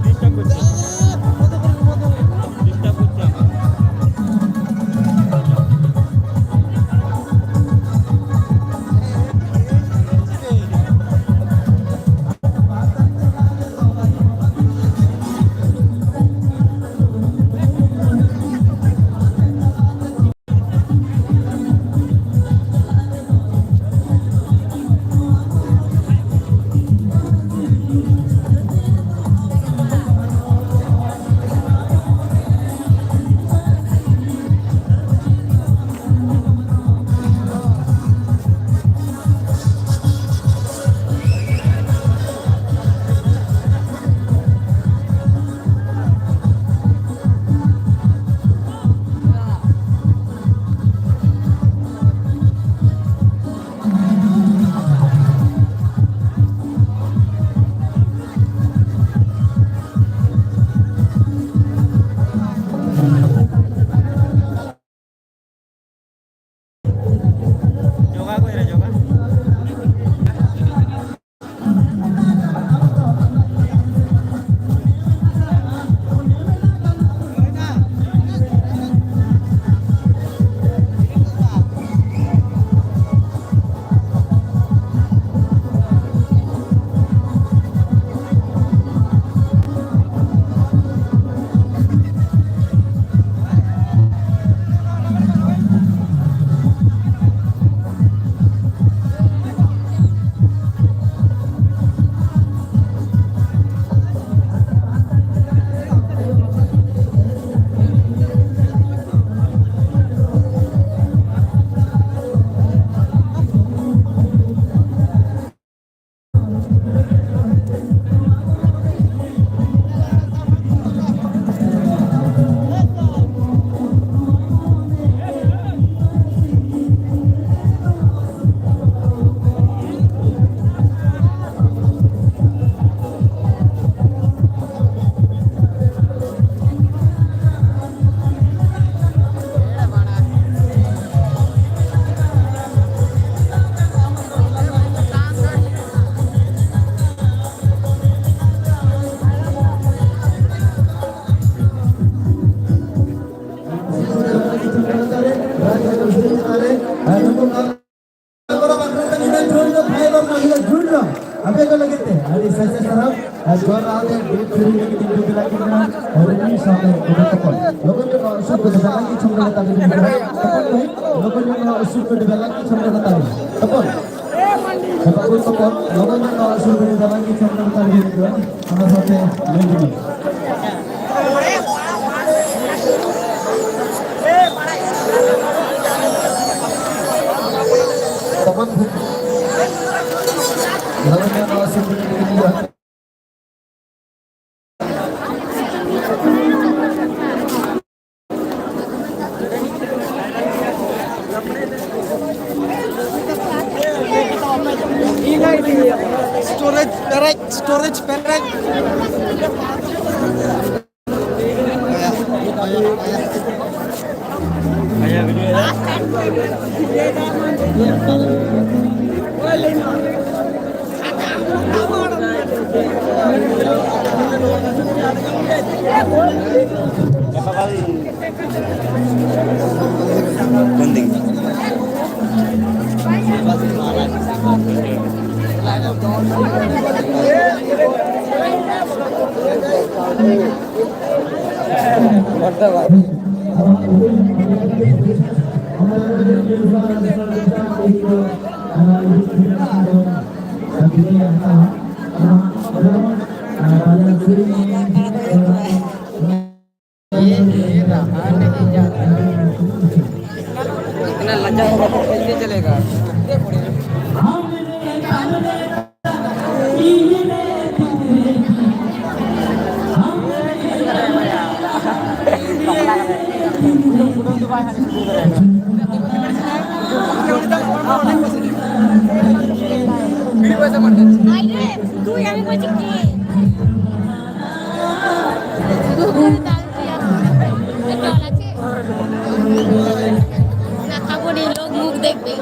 Disturb করছে, disturb করছে আমার। যোগা করে yoga. Hari saya sarap juara ada di sini lagi di lagi na hari ini sampai udah tepat. Lokon yang usut ke dalam lagi cuma kata ini. Tepat nih. Lokon yang usut ke dalam lagi cuma kata ini. Tepat. Tepat pun tepat. Lokon yang usut ke dalam lagi cuma kata ini. Sama sampai lagi. Tepat. Lokon yang usut ke dalam storage pen drive Ayah video ya. Berapa kali? Penting. इतना लज्जा कैसे चलेगा? তুই আমি বলছি কি না খাবো নি লোক মুখ দেখবে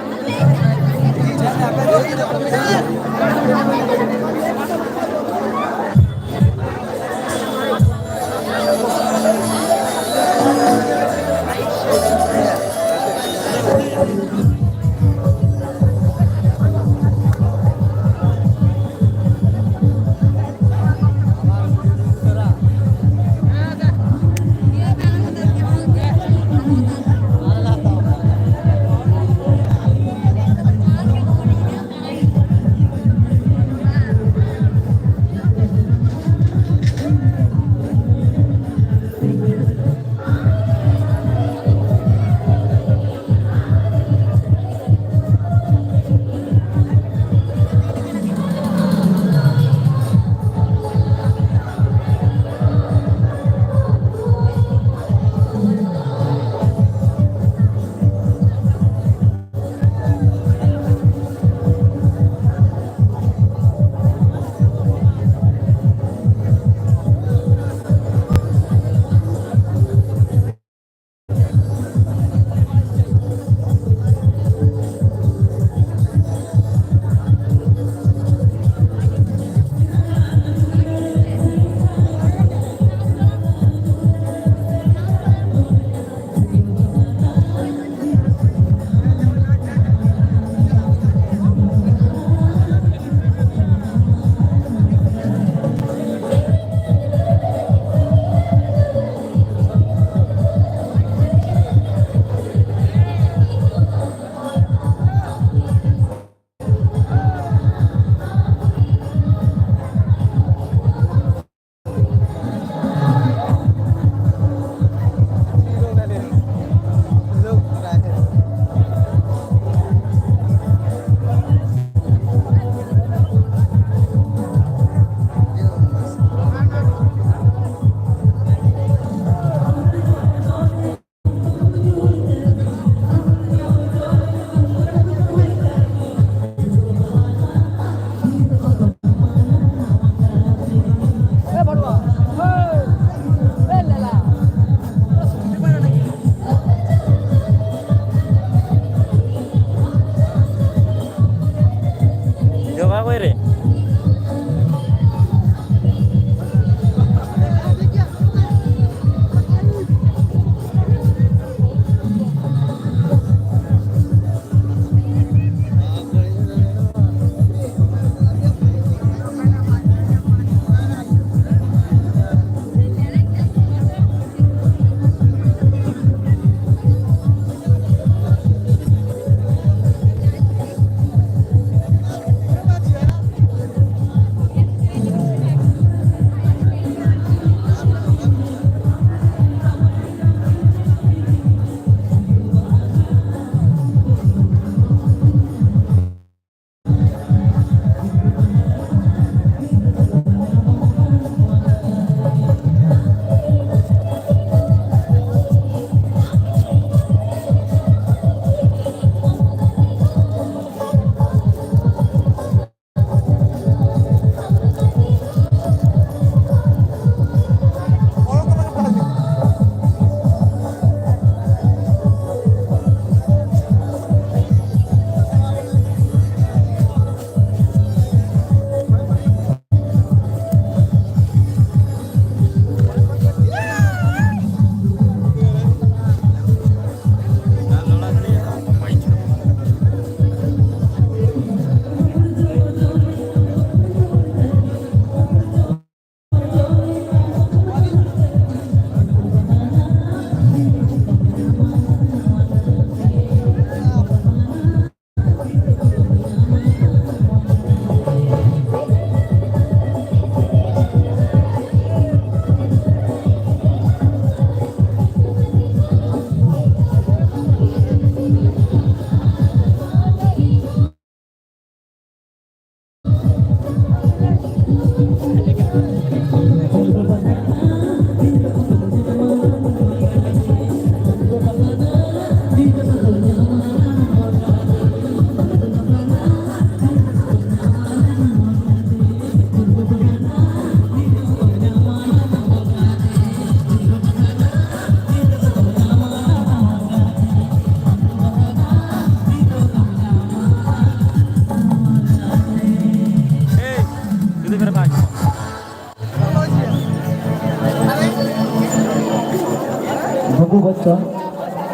Babu Bachchan,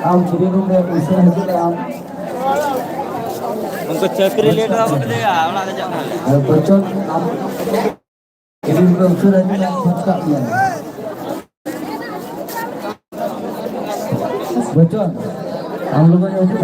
am kiri room में उसे हजूर am उनको चक्री लेट हो देगा हमरा के जाना Bachchan am kiri room में उसे हजूर am फटका किया Bachchan, हम लोगों ने हजूर